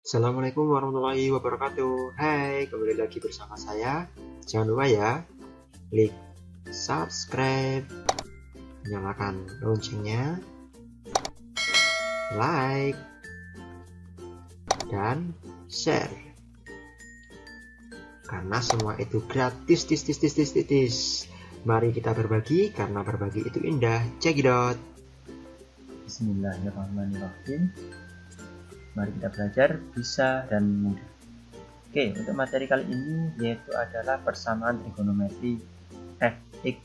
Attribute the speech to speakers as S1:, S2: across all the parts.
S1: Assalamualaikum warahmatullahi wabarakatuh. Hai, kembali lagi bersama saya. Jangan lupa ya, klik subscribe, nyalakan loncengnya, like, dan share. Karena semua itu gratis. Mari kita berbagi, karena berbagi itu indah. Check it out.
S2: Bismillahirrahmanirrahim. Mari kita belajar bisa dan mudah. Oke, untuk materi kali ini yaitu adalah persamaan trigonometri fx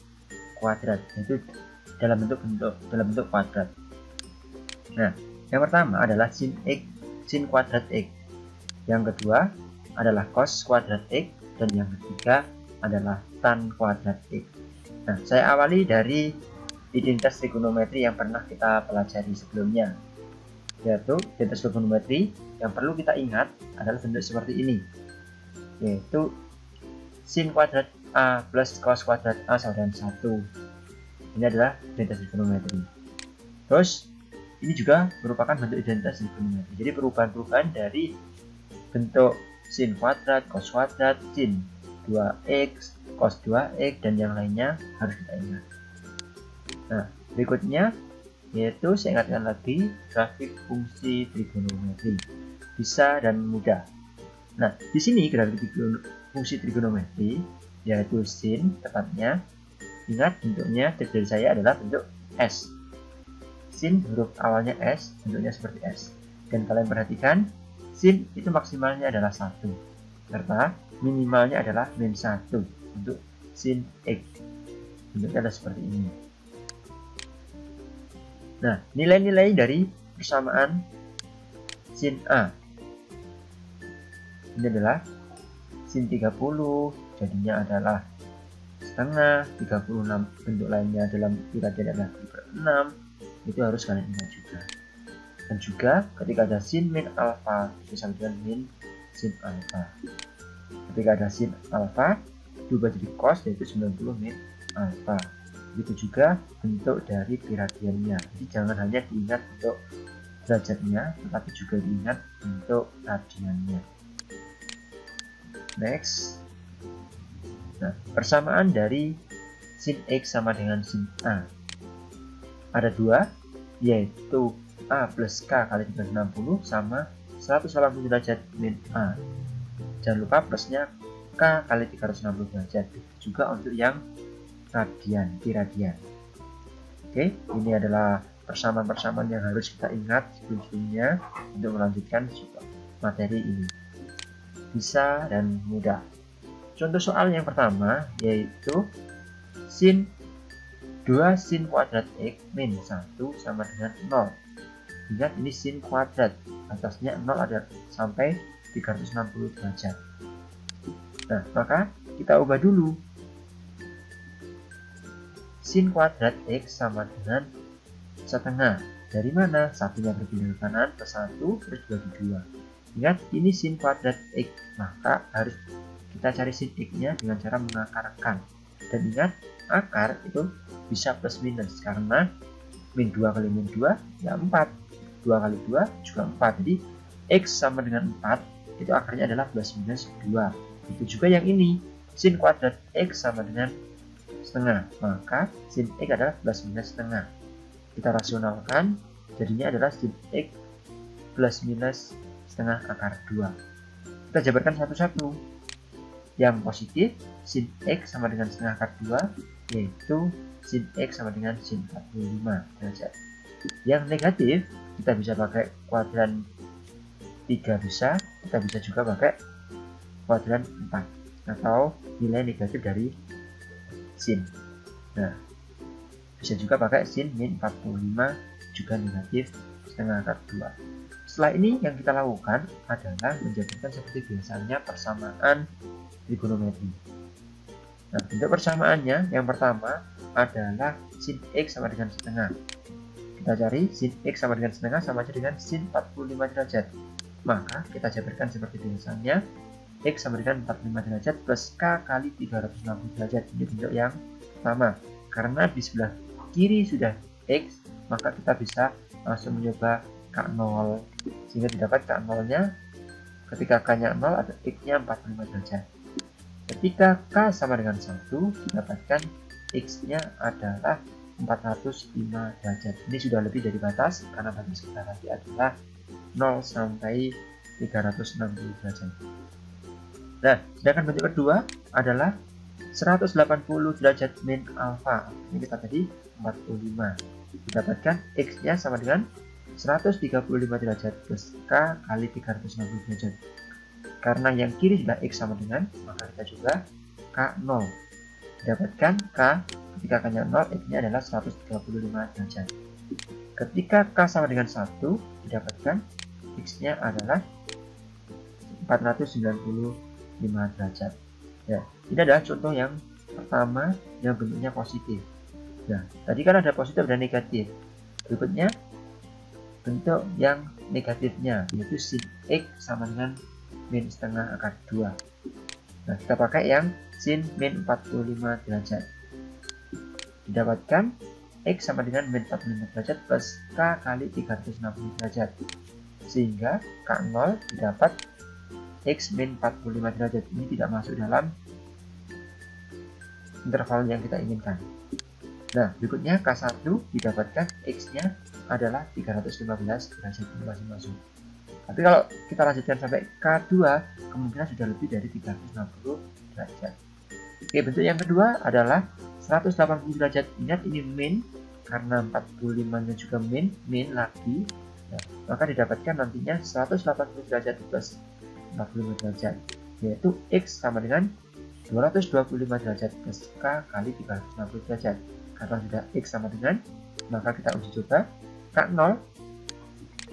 S2: kuadrat, yaitu dalam bentuk kuadrat. Nah, yang pertama adalah sin kuadrat x. Yang kedua adalah cos kuadrat x, dan yang ketiga adalah tan kuadrat x. Nah, saya awali dari identitas trigonometri yang pernah kita pelajari sebelumnya, yaitu identitas trigonometri yang perlu kita ingat adalah bentuk seperti ini, yaitu sin kuadrat A plus cos kuadrat A sama dengan 1. Ini adalah identitas trigonometri. Terus ini juga merupakan bentuk identitas trigonometri. Jadi perubahan-perubahan dari bentuk sin kuadrat, cos kuadrat, sin 2x, cos 2x, dan yang lainnya harus kita ingat. Nah, berikutnya yaitu saya ingatkan lagi grafik fungsi trigonometri bisa dan mudah. Nah, di sini grafik fungsi trigonometri yaitu sin, tepatnya ingat bentuknya tips dari saya adalah bentuk S. Sin huruf awalnya S, bentuknya seperti S. Dan kalian perhatikan, sin itu maksimalnya adalah 1, serta minimalnya adalah min 1 untuk sin x. Bentuknya adalah seperti ini. Nah, nilai-nilai dari persamaan sin A ini adalah sin 30, jadinya adalah setengah, 36 bentuk lainnya dalam iradian adalah 3/6, itu harus kalian ingat juga. Dan juga ketika ada sin min alfa itu sama dengan min sin alfa. Ketika ada sin alfa diubah jadi cos, yaitu 90 min alfa. Begitu juga bentuk dari iradiannya. Jadi jangan hanya diingat bentuk derajatnya, tetapi juga diingat bentuk radiannya. Next. Nah, persamaan dari sin x sama dengan sin A ada dua, yaitu A plus K kali 360 sama 180 derajat min A. Jangan lupa plusnya K kali 360 derajat. Juga untuk yang radian, iradian. Oke, ini adalah persamaan-persamaan yang harus kita ingat sebelumnya untuk melanjutkan materi ini. Bisa dan mudah. Contoh soal yang pertama yaitu sin 2 sin kuadrat x min 1 sama dengan 0. Ingat ini sin kuadrat, atasnya 0 ada sampai 360 derajat. Nah, maka kita ubah dulu. Sin kuadrat x sama dengan setengah. Dari mana? Satunya berpindah ke kanan ke 1 terus bagi 2. Ingat ini sin kuadrat x, maka harus kita cari sin x-nya dengan cara mengakarkan. Dan ingat akar itu bisa plus minus karena min 2 kali min 2 ya 4. 2 kali 2 juga 4. Jadi x sama dengan 4 itu akarnya adalah plus minus 2. Itu juga yang ini, sin kuadrat x sama dengan setengah, maka sin x adalah plus minus setengah. Kita rasionalkan, jadinya adalah sin x plus minus setengah akar 2. Kita jabarkan satu-satu. Yang positif, sin x sama dengan setengah akar 2, yaitu sin x sama dengan sin 45 derajat. Yang negatif, kita bisa pakai kuadran 3 bisa, kita bisa juga pakai kuadran 4, atau nilai negatif dari sin. Nah, bisa juga pakai sin min 45 juga negatif setengah akar 2. Setelah ini yang kita lakukan adalah menjadikan seperti biasanya persamaan trigonometri. Nah, bentuk persamaannya yang pertama adalah sin x sama dengan setengah. Kita cari sin x sama dengan setengah sama aja dengan sin 45 derajat. Maka kita jabarkan seperti biasanya, x sama dengan 45 derajat plus k kali 360 derajat. Ini bentuk yang pertama. Karena di sebelah kiri sudah x, maka kita bisa langsung mencoba K0, sehingga didapat K0 nya Ketika K-nya 0, ada X-nya 45 derajat. Ketika K sama dengan 1, didapatkan X-nya adalah 405 derajat. Ini sudah lebih dari batas, karena batas kita tadi adalah 0 sampai 360 derajat. Nah, sedangkan bentuk kedua adalah 180 derajat min alfa. Ini kita tadi 45. Didapatkan X-nya sama dengan 135 derajat plus K kali 360 derajat. Karena yang kiri sudah X sama dengan, maka kita coba K0. Didapatkan K, ketika K-nya 0, X-nya adalah 135 derajat. Ketika K sama dengan 1, didapatkan X-nya adalah 495 derajat. Ya, ini adalah contoh yang pertama yang bentuknya positif. Nah, tadi kan ada positif dan negatif. Berikutnya bentuk yang negatifnya, yaitu sin X sama dengan min setengah akar 2. Nah, kita pakai yang sin min 45 derajat. Didapatkan X sama dengan min 45 derajat plus K kali 360 derajat. Sehingga K0 didapat X min 45 derajat. Ini tidak masuk dalam interval yang kita inginkan. Nah, berikutnya K1 didapatkan X-nya adalah 315 derajat, ini masih masuk. Tapi kalau kita lanjutkan sampai K2, kemungkinan sudah lebih dari 360 derajat. Oke, bentuk yang kedua adalah 180 derajat. Ingat ini min, karena 45-nya juga min lagi. Nah, maka didapatkan nantinya 180 derajat plus 45 derajat, yaitu X sama dengan 225 derajat plus K kali 360 derajat. Karena sudah X sama dengan, maka kita uji coba. K0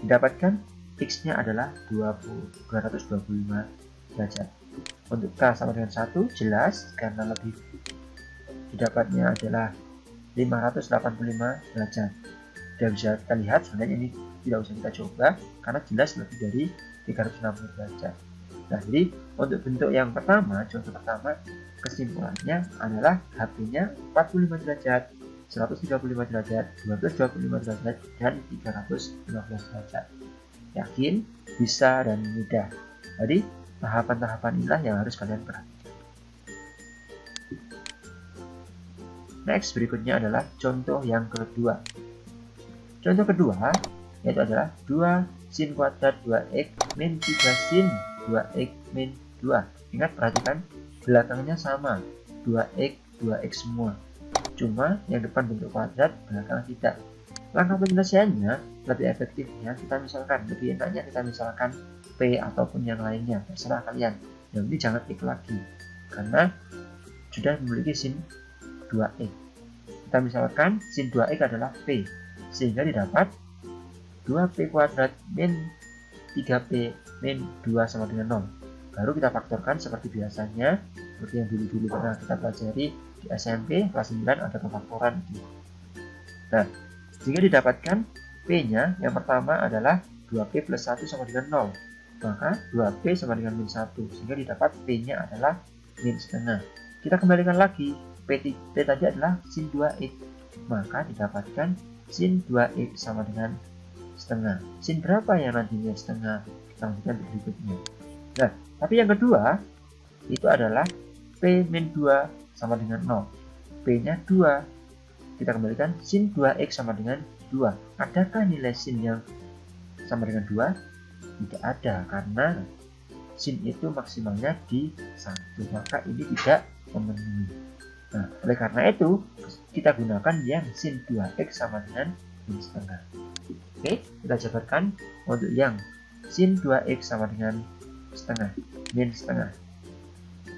S2: didapatkan X-nya adalah 225 derajat. Untuk K sama dengan 1, jelas karena lebih didapatnya adalah 585 derajat. Sudah bisa kita lihat, sebenarnya ini tidak usah kita coba karena jelas lebih dari 360 derajat. Nah, jadi untuk bentuk yang pertama, contoh pertama, kesimpulannya adalah HP-nya 45 derajat, 135 derajat, 225 derajat, dan 315 derajat. Yakin, bisa, dan mudah. Jadi, tahapan-tahapan inilah yang harus kalian perhatikan. Next, berikutnya adalah contoh yang kedua. Contoh kedua, yaitu adalah 2 sin kuadrat 2x min 3 sin 2x min 2. Ingat, perhatikan, belakangnya sama, 2x, 2x semua. Cuma yang depan bentuk kuadrat, belakang tidak. Langkah penyelesaiannya lebih efektifnya kita misalkan, lebih enaknya kita misalkan P ataupun yang lainnya, terserah kalian. Yang ini jangan X lagi, karena sudah memiliki sin 2x. Kita misalkan sin 2x adalah P, sehingga didapat 2P kuadrat min 3P min 2 sama dengan 0. Baru kita faktorkan seperti biasanya, seperti yang dulu-dulu pernah kita pelajari di SMP kelas 9 ada pemfaktoran. Nah, jika didapatkan P-nya yang pertama adalah 2P plus 1 sama dengan 0, maka 2P sama dengan min 1, sehingga didapat P-nya adalah min setengah. Kita kembalikan lagi, P tadi adalah sin 2X, maka didapatkan sin 2X sama dengan setengah. Sin berapa yang nantinya setengah? Kita lanjutkan berikutnya. Nah, tapi yang kedua itu adalah P min 2 sama dengan 0. P-nya 2. Kita kembalikan sin 2x sama dengan 2. Adakah nilai sin yang sama dengan 2? Tidak ada, karena sin itu maksimalnya di 1. Maka ini tidak memenuhi. Nah, oleh karena itu kita gunakan yang sin 2x sama dengan min setengah. Oke, kita jabarkan untuk yang sin 2x sama dengan setengah, min setengah.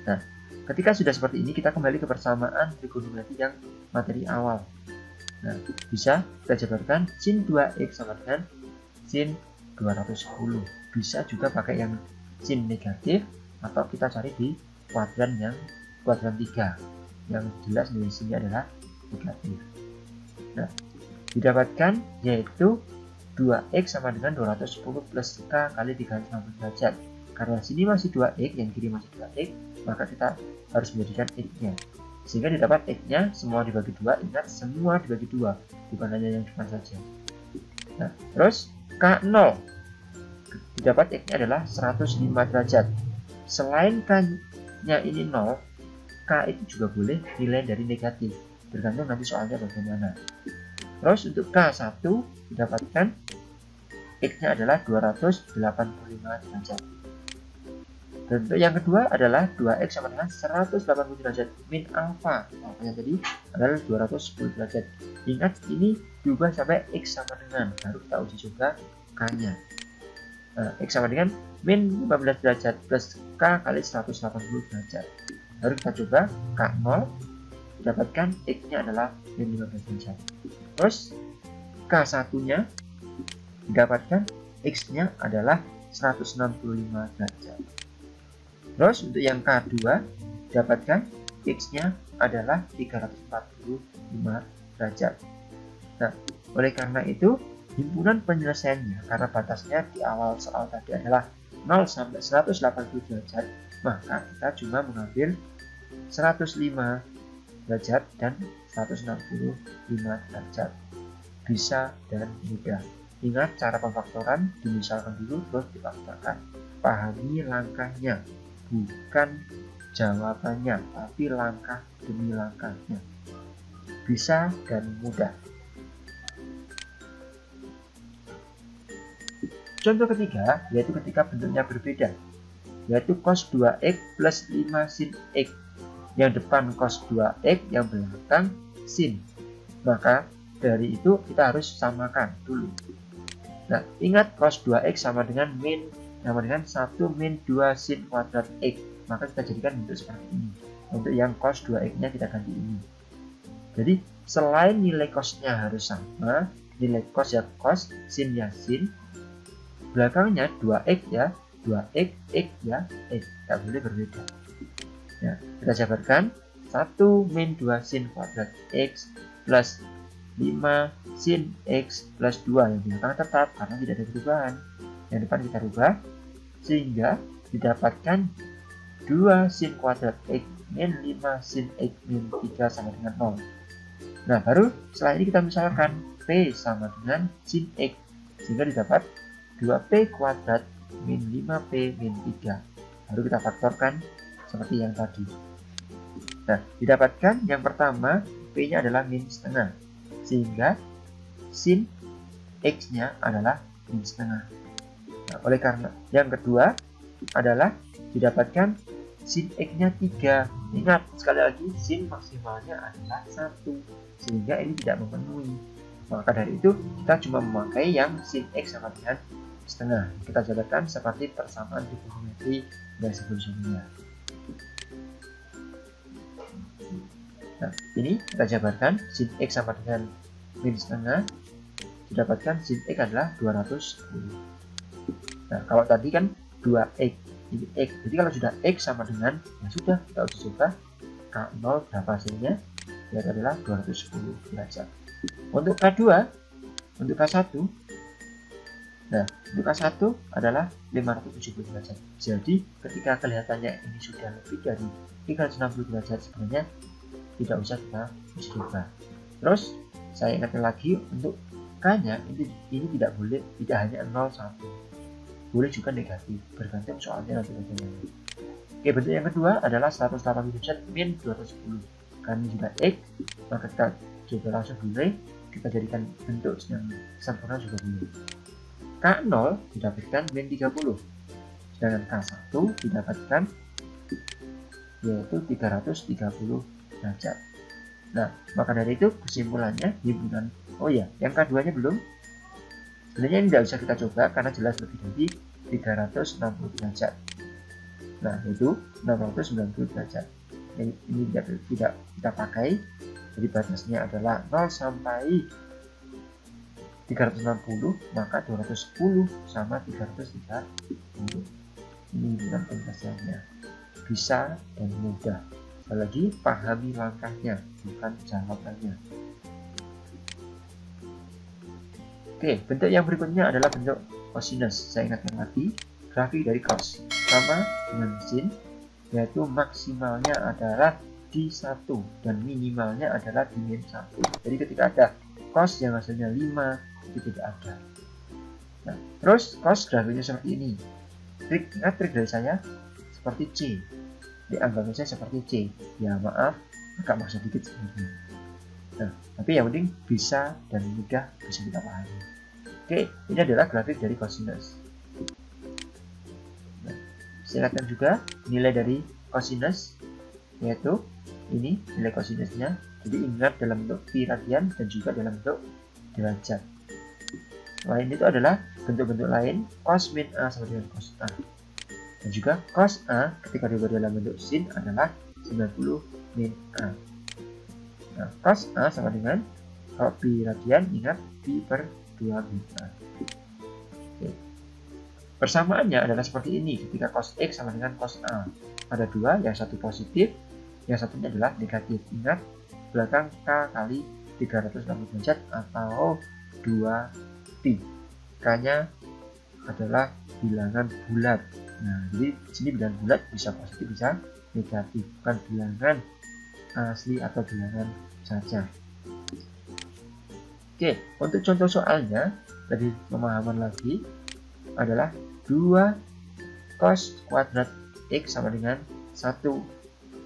S2: Nah, ketika sudah seperti ini, kita kembali ke persamaan trigonometri yang materi awal. Nah, bisa kita jabarkan sin 2x sama dengan sin 210. Bisa juga pakai yang sin negatif, atau kita cari di kuadran 3 yang jelas nilai sinnya adalah negatif. Nah, didapatkan yaitu 2x sama dengan 210 plus K kali 360 derajat. Karena sini masih 2x, yang kiri masih 2x, maka kita harus menjadikan X-nya. Sehingga didapat X-nya semua dibagi 2. Ingat, semua dibagi 2, bukan hanya yang depan saja. Nah, terus K0 didapat X-nya adalah 105 derajat. Selain K-nya ini 0, K itu juga boleh nilai dari negatif, tergantung nanti soalnya bagaimana. Terus untuk K1 didapatkan X-nya adalah 285 derajat. Dan untuk yang kedua adalah 2X sama dengan 180 derajat min alfa. Alfanya tadi adalah 210 derajat. Ingat ini diubah sampai X sama dengan, baru kita uji coba K-nya. Nah, X sama dengan min 15 derajat plus K kali 180 derajat. Baru kita coba K0 didapatkan X-nya adalah min 15 derajat. Terus K1 nya didapatkan X-nya adalah 165 derajat. Terus untuk yang K2 didapatkan X-nya adalah 345 derajat. Nah, oleh karena itu himpunan penyelesaiannya, karena batasnya di awal soal tadi adalah 0 sampai 180 derajat, maka kita cuma mengambil 105 derajat dan 165 derajat. Bisa dan mudah. Ingat cara pemfaktoran, dimisalkan dulu terus difaktorkan. Pahami langkahnya, bukan jawabannya, tapi langkah demi langkahnya. Bisa dan mudah. Contoh ketiga, yaitu ketika bentuknya berbeda, yaitu cos 2x plus 5 sin x. Yang depan cos 2x, yang belakang sin. Maka dari itu kita harus samakan dulu. Nah, ingat cos 2x sama dengan 1 min 2 sin kuadrat x. Maka kita jadikan bentuk seperti ini. Untuk yang cos 2x nya kita ganti ini. Jadi selain nilai cosnya harus sama, nilai cos ya cos, sin ya sin, belakangnya 2x ya 2x, x ya x, tidak boleh berbeda. Ya, kita jabarkan 1 min 2 sin kuadrat x plus 5 sin x plus 2, yang belakang tetap karena tidak ada perubahan. Yang depan kita rubah sehingga didapatkan 2 sin kuadrat x min 5 sin x min 3 sama dengan 0. Nah, baru setelah ini kita misalkan P sama dengan sin x, sehingga didapat 2P kuadrat min 5P min 3. Baru kita faktorkan seperti yang tadi. Nah, didapatkan yang pertama P nya adalah min setengah, sehingga sin x nya adalah min setengah. Nah, oleh karena yang kedua adalah didapatkan sin x nya 3. Ingat sekali lagi sin maksimalnya adalah 1, sehingga ini tidak memenuhi. Maka dari itu kita cuma memakai yang sin x sama dengan setengah. Kita jabarkan seperti persamaan trigonometri yang sebelumnya. Nah, ini kita jabarkan sin x sama dengan min setengah, didapatkan sin x adalah 210. Nah, kalau tadi kan 2x, ini x. Jadi kalau sudah x sama dengan, ya sudah, kita uji coba K0 berapa hasilnya, yaitu adalah 210 derajat. Untuk K2, untuk K1, nah, untuk K1 adalah 570 derajat. Jadi ketika kelihatannya ini sudah lebih dari 360 derajat, sebenarnya tidak usah kita uji coba. Terus saya ingatkan lagi, untuk K-nya ini tidak boleh, tidak hanya 0, 1. Boleh juga negatif, bergantung soalnya nanti bagaimana. Oke, bentuk yang kedua adalah 180 derajat min 210. Karena sudah x, maka kita coba langsung boleh, kita jadikan bentuk yang sempurna juga boleh. K0 didapatkan min 30, sedangkan K1 didapatkan yaitu 330 derajat. Nah, maka dari itu kesimpulannya himpunan, oh ya, yang K2 nya belum. Sebenarnya ini tidak usah kita coba karena jelas lebih dari 360 derajat. Nah, itu 690 derajat. Ini tidak kita pakai. Jadi batasnya adalah 0 sampai 360, maka 210 sama 330. Ini himpunan penyelesaiannya. Bisa dan mudah. Sekali lagi, pahami langkahnya, bukan jawabannya. Oke, bentuk yang berikutnya adalah bentuk cosinus. Saya ingatkan lagi, grafik dari cos sama dengan sin, yaitu maksimalnya adalah di 1 dan minimalnya adalah di min 1. Jadi ketika ada cos yang hasilnya 5, itu tidak ada. Nah, terus cos grafiknya seperti ini. Ingat trik dari saya seperti C. Dianggapnya saya seperti C. Ya maaf, agak maksa dikit sebenarnya. Nah, tapi yang penting bisa dan mudah bisa kita pahami. Oke, ini adalah grafik dari cosinus. Nah, silakan juga nilai dari cosinus, yaitu ini nilai cosinusnya. Jadi ingat dalam bentuk pi radian dan juga dalam bentuk derajat. Selain itu adalah bentuk-bentuk lain, cos min A sama dengan cos A. Dan juga cos A ketika dibuat dalam bentuk sin adalah 90 min A. Nah, cos A sama dengan, kalau pi radian ingat pi per 2 min A. Oke. Persamaannya adalah seperti ini ketika cos X sama dengan cos A. Ada dua, yang satu positif, yang satunya adalah negatif. Ingat, belakang K kali 360 derajat atau 2pi. K-nya adalah bilangan bulat. Nah, jadi di sini bilangan bulat bisa positif bisa negatif, bukan bilangan asli atau bilangan saja. Oke, untuk contoh soalnya lebih pemahaman lagi adalah 2 cos kuadrat X sama dengan 1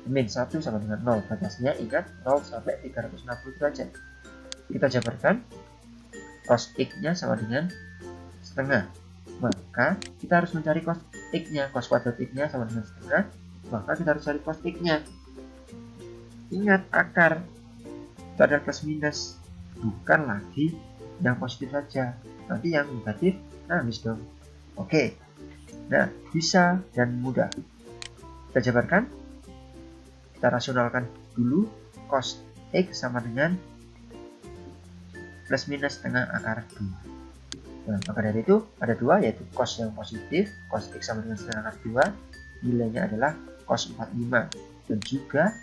S2: min 1 sama dengan 0. Batasnya ingat 0 sampai 360 derajat. Kita jabarkan cos X-nya sama dengan setengah. Maka kita harus mencari cos X-nya. Cos kuadrat X-nya sama dengan setengah. Maka kita harus cari cos X-nya. Ingat akar itu adalah plus minus, bukan lagi yang positif saja. Nanti yang negatif nangis dong. Oke. Nah, bisa dan mudah. Kita jabarkan. Kita rasionalkan dulu cos X sama dengan plus minus setengah akar 2. Nah, maka dari itu ada dua, yaitu cos yang positif, cos X sama dengan setengah akar 2, nilainya adalah cos 45. Dan juga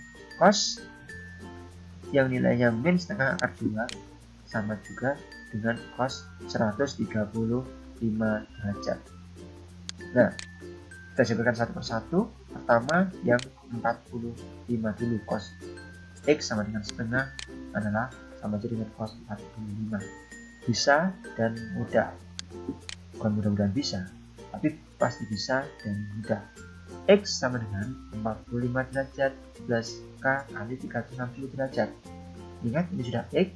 S2: cos yang nilainya min setengah akar 2 sama juga dengan cos 135 derajat. Nah, kita jabarkan satu persatu. Pertama yang 45 dulu, cos X sama dengan setengah adalah sama saja dengan cos 45. Bisa dan mudah. Bukan mudah-mudahan bisa, tapi pasti bisa dan mudah. X sama dengan 45 derajat plus K kali 360 derajat. Ingat ini sudah X,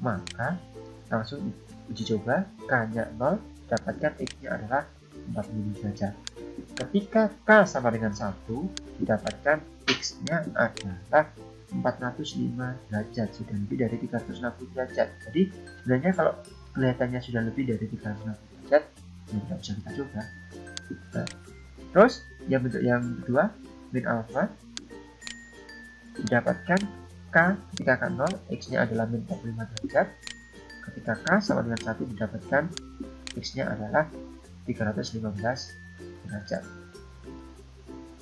S2: maka langsung uji coba. K-nya 0, dapatkan X-nya adalah 45 derajat. Ketika K sama dengan 1, didapatkan X-nya adalah 405 derajat, sudah lebih dari 360 derajat. Jadi sebenarnya kalau kelihatannya sudah lebih dari 360 derajat, ya tidak usah kita coba. Nah, terus yang bentuk yang kedua, min alpha, didapatkan K ketika K 0, X-nya adalah min 45 derajat. Ketika K sama dengan 1, didapatkan X-nya adalah 315 derajat.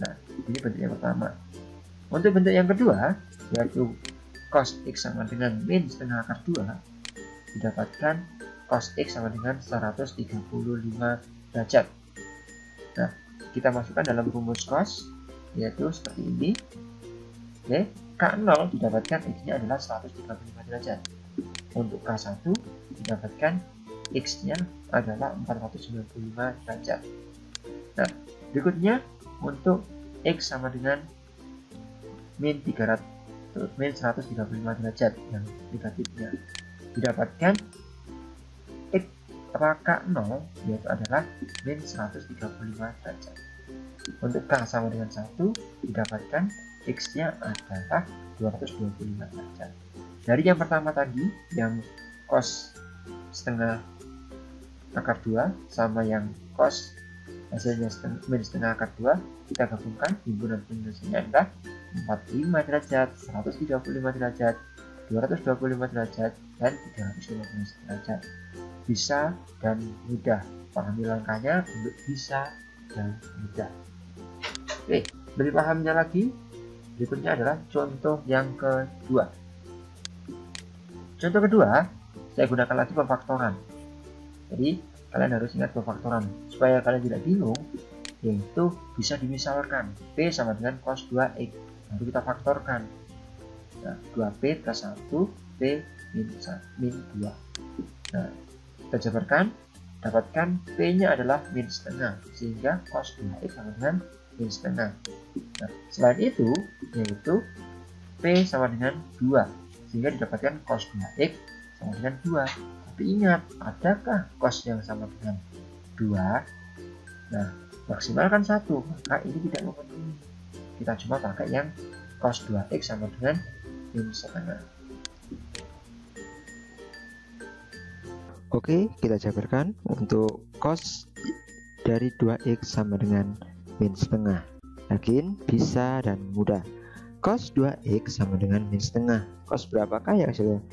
S2: Nah, ini bentuk yang pertama. Untuk bentuk yang kedua, yaitu cos X sama dengan min setengah akar 2, didapatkan cos X sama dengan 135 derajat. Nah, kita masukkan dalam rumus cos, yaitu seperti ini. Oke, K0 didapatkan X-nya adalah 135 derajat. Untuk K1 didapatkan X-nya adalah 495 derajat. Nah, berikutnya untuk X sama dengan min 135 derajat yang negatifnya, didapatkan X K0 yaitu adalah min 135 derajat. Untuk K sama dengan 1, didapatkan X-nya adalah 225 derajat. Dari yang pertama tadi, yang cos setengah akar 2 sama yang cos hasilnya min setengah akar 2, kita gabungkan, himpunan penyelesaiannya adalah 45 derajat, 135 derajat, 225 derajat, dan 315 derajat. Bisa dan mudah. Pahami langkahnya untuk bisa dan mudah. Oke, lebih pahamnya lagi, berikutnya adalah contoh yang kedua. Contoh kedua, saya gunakan lagi pemfaktoran. Jadi, kalian harus ingat pemfaktoran supaya kalian tidak bingung, yaitu bisa dimisalkan P sama dengan cos 2X, lalu kita faktorkan. Nah, 2P plus 1, P min 2. Nah, kita jabarkan dapatkan P-nya adalah min setengah, sehingga cos 2x sama dengan min setengah. Nah, selain itu, yaitu P sama dengan 2, sehingga didapatkan cos 2x sama dengan 2. Tapi ingat, adakah cos yang sama dengan 2? Nah, maksimalkan 1, maka ini tidak memenuhi. Kita cuma pakai yang cos 2x sama dengan min setengah.
S1: Oke, kita jabarkan untuk cos dari 2x sama dengan min setengah. Yakin, bisa, dan mudah. Cos 2x sama dengan min setengah. Cos berapakah yang hasilnya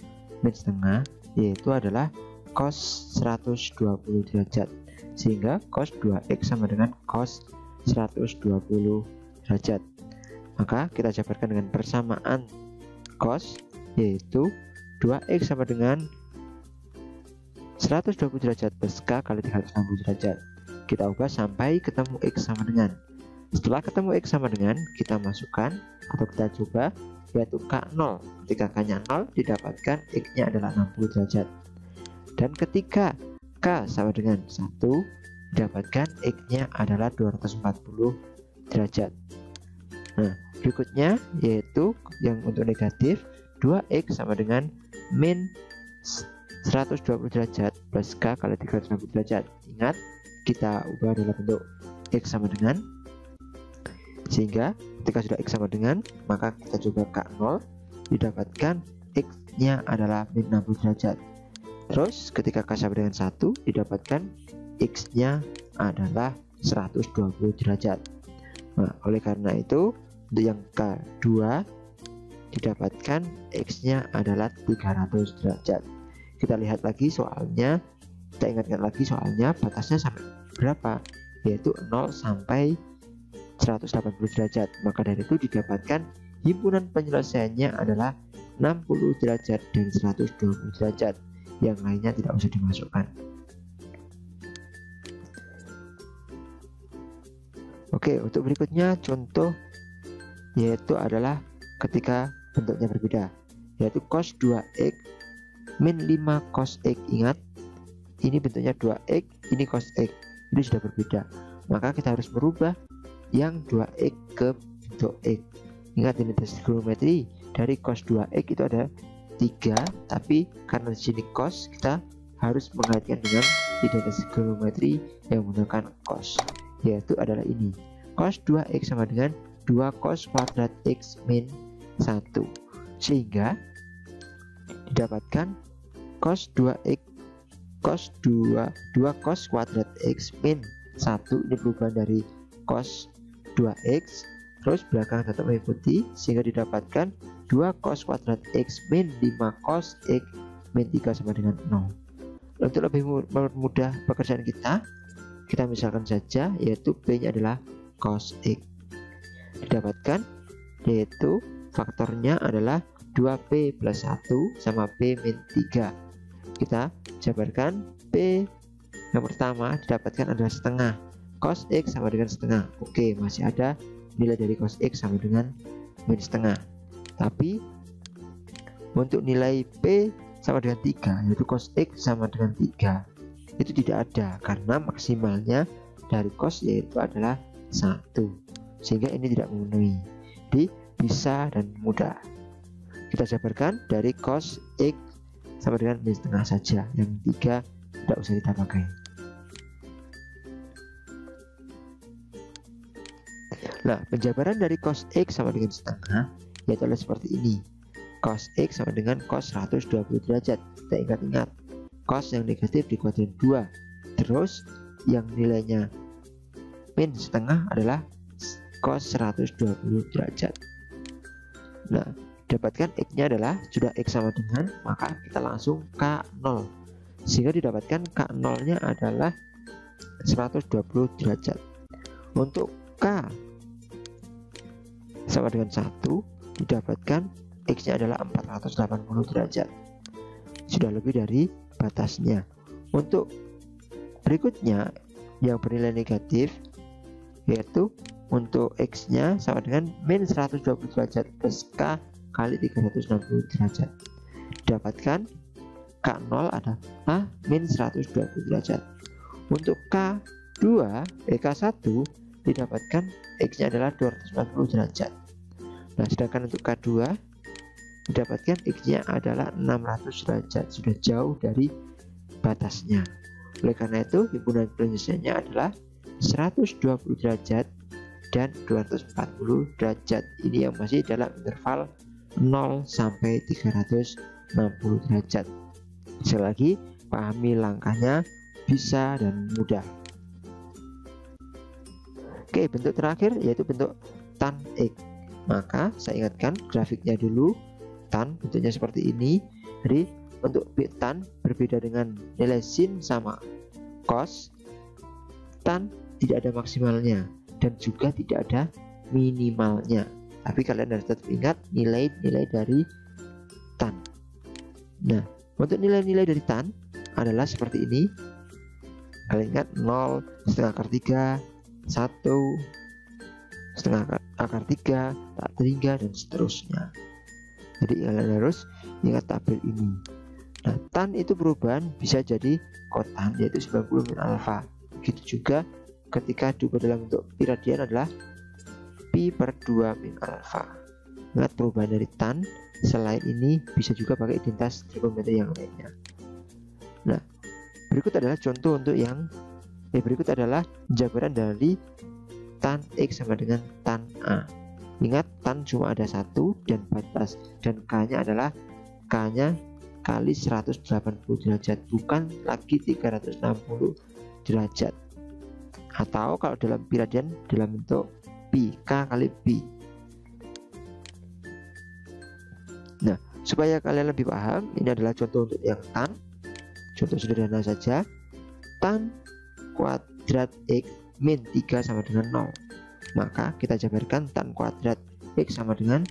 S1: min setengah? Yaitu adalah cos 120 derajat. Sehingga cos 2x sama dengan cos 120 derajat. Maka kita jabarkan dengan persamaan cos, yaitu 2x sama dengan 120 derajat plus K kali 360 derajat. Kita ubah sampai ketemu X sama dengan. Setelah ketemu X sama dengan, kita masukkan atau kita coba, yaitu K0. Ketika K-nya 0, didapatkan X-nya adalah 60 derajat. Dan ketika K sama dengan 1, didapatkan X-nya adalah 240 derajat. Nah, berikutnya yaitu yang untuk negatif, 2X sama dengan min 120 derajat plus K kali 360 derajat. Ingat, kita ubah dalam bentuk X sama dengan, sehingga ketika sudah X sama dengan, maka kita coba K0, didapatkan X-nya adalah min 60 derajat. Terus ketika K sama dengan 1, didapatkan X-nya adalah 120 derajat. Nah, oleh karena itu, untuk yang K2 didapatkan X-nya adalah 300 derajat. Kita lihat lagi soalnya, kita ingatkan lagi soalnya batasnya sampai berapa, yaitu 0 sampai 180 derajat. Maka dari itu didapatkan himpunan penyelesaiannya adalah 60 derajat dan 120 derajat. Yang lainnya tidak usah dimasukkan. Oke, untuk berikutnya contoh yaitu adalah ketika bentuknya berbeda, yaitu cos 2x min 5 cos X. Ingat, ini bentuknya 2X, ini cos X. Ini sudah berbeda. Maka kita harus merubah yang 2X ke bentuk X. Ingat, identitas trigonometri dari cos 2X itu ada 3, tapi karena di sini cos, kita harus mengaitkan dengan identitas trigonometri yang menggunakan cos, yaitu adalah ini. Cos 2X sama dengan 2 cos kuadrat X min 1. Sehingga didapatkan cos 2x cos 2 cos kuadrat X min 1. Ini perubahan dari cos 2x, terus belakang tetap mengikuti, sehingga didapatkan 2 cos kuadrat X min 5 cos X min 3 sama dengan 0. Untuk lebih mudah pekerjaan kita misalkan saja, yaitu P nya adalah cos X. Didapatkan yaitu faktornya adalah 2P plus 1 sama P min 3. Kita jabarkan P yang pertama didapatkan adalah setengah. Cos X sama dengan setengah. Oke, masih ada nilai dari cos X sama dengan min setengah. Tapi untuk nilai P sama dengan 3, yaitu cos X sama dengan 3, itu tidak ada karena maksimalnya dari cos yaitu adalah 1. Sehingga ini tidak memenuhi. Jadi bisa dan mudah. Kita jabarkan dari cos X sama dengan min setengah saja, yang 3 tidak usah kita pakai. Nah, penjabaran dari cos X sama dengan setengah yaitu adalah seperti ini. Cos X sama dengan cos 120 derajat. Kita ingat-ingat, cos yang negatif di kuadran 2, terus yang nilainya min setengah adalah cos 120 derajat. Nah, dapatkan X-nya adalah sudah X sama dengan, maka kita langsung K0, sehingga didapatkan K0-nya adalah 120 derajat. Untuk K sama dengan 1, didapatkan X-nya adalah 480 derajat. Sudah lebih dari batasnya. Untuk berikutnya yang bernilai negatif, yaitu untuk X-nya sama dengan min 120 derajat plus K kali 360 derajat. Dapatkan K0 adalah min 120 derajat. Untuk K1 didapatkan X-nya adalah 240 derajat. Nah, sedangkan untuk K2 didapatkan X-nya adalah 600 derajat, sudah jauh dari batasnya. Oleh karena itu, himpunan penyelesaiannya adalah 120 derajat dan 240 derajat. Ini yang masih dalam interval 0 sampai 360 derajat. Sekali lagi, pahami langkahnya, bisa dan mudah. Oke, bentuk terakhir yaitu bentuk tan X. Maka saya ingatkan grafiknya dulu. Tan bentuknya seperti ini. Jadi untuk tan berbeda dengan nilai sin sama cos. Tan tidak ada maksimalnya dan juga tidak ada minimalnya. Tapi kalian harus tetap ingat nilai-nilai dari tan. Nah, untuk nilai-nilai dari tan adalah seperti ini. Kalian ingat 0, setengah akar 3, 1, setengah akar 3, tak terhingga, dan seterusnya. Jadi kalian harus ingat tabel ini. Nah, tan itu perubahan bisa jadi kotan, yaitu 90 min alfa. Begitu juga ketika diubah dalam bentuk pi radian adalah pi per 2 min alfa. Ingat perubahan dari tan. Selain ini bisa juga pakai identitas trigonometri yang lainnya. Nah, berikut adalah contoh untuk yang berikut adalah jabaran dari tan X sama dengan tan A. Ingat, tan cuma ada satu dan batas, dan K-nya adalah K-nya kali 180 derajat, bukan lagi 360 derajat. Atau kalau dalam pi radian dalam bentuk pi, K kali pi. Nah, supaya kalian lebih paham, ini adalah contoh untuk yang tan. Contoh sederhana saja. Tan kuadrat X min 3 sama dengan 0. Maka kita jabarkan tan kuadrat X sama dengan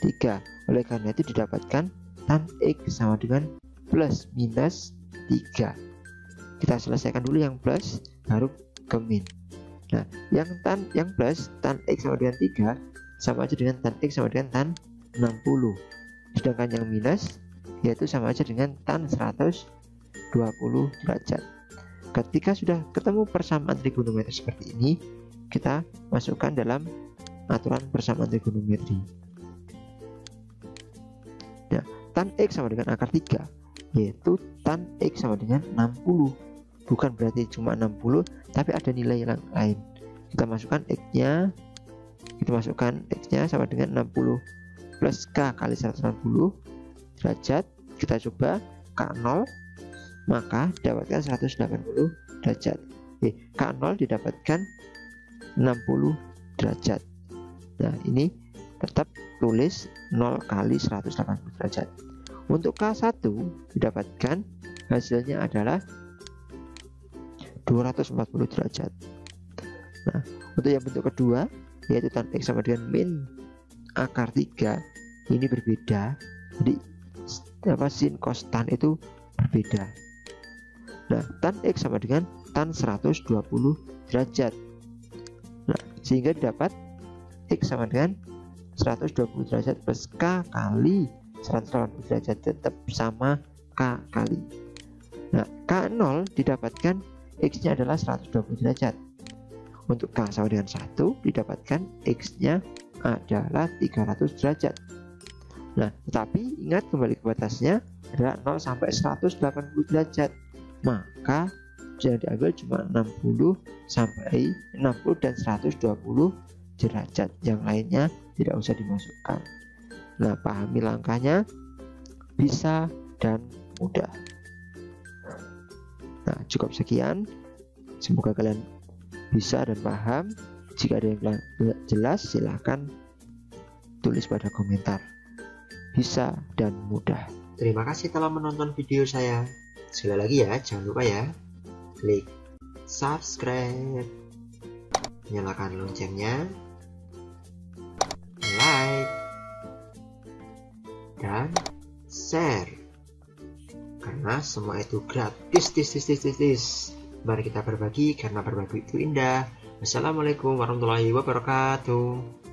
S1: 3. Oleh karena itu didapatkan tan X sama dengan plus minus 3. Kita selesaikan dulu yang plus, baru ke min. Nah, yang plus tan X sama dengan 3 sama aja dengan tan X sama dengan tan 60. Sedangkan yang minus yaitu sama aja dengan tan 120 derajat. Ketika sudah ketemu persamaan trigonometri seperti ini, kita masukkan dalam aturan persamaan trigonometri. Nah, tan X sama dengan akar 3, yaitu tan X sama dengan 60. Bukan berarti cuma 60, tapi ada nilai yang lain. Kita masukkan X-nya, sama dengan 60 plus K kali 180 derajat. Kita coba K0, maka dapatkan 180 derajat. K0 didapatkan 60 derajat. Nah, ini tetap tulis 0 kali 180 derajat. Untuk K1 didapatkan hasilnya adalah 240 derajat. Nah, untuk yang bentuk kedua yaitu tan X sama dengan min akar 3, ini berbeda. Jadi sin cos tan itu berbeda. Nah, tan X sama dengan tan 120 derajat. Nah, sehingga didapat X sama dengan 120 derajat plus K kali 180 derajat, tetap sama K kali. Nah, K0 didapatkan X-nya adalah 120 derajat. Untuk K sama dengan 1 didapatkan X-nya adalah 300 derajat. Nah, tetapi ingat kembali ke batasnya adalah 0 sampai 180 derajat. Maka yang diambil cuma 60 dan 120 derajat. Yang lainnya tidak usah dimasukkan. Nah, pahami langkahnya, bisa dan mudah. Nah, cukup sekian. Semoga kalian bisa dan paham. Jika ada yang jelas, silahkan tulis pada komentar. Bisa dan mudah. Terima kasih telah menonton video saya. Sekali lagi ya, jangan lupa ya, klik subscribe, nyalakan loncengnya, like, dan share. Karena semua itu gratis. Mari kita berbagi, karena berbagi itu indah. Wassalamualaikum warahmatullahi wabarakatuh.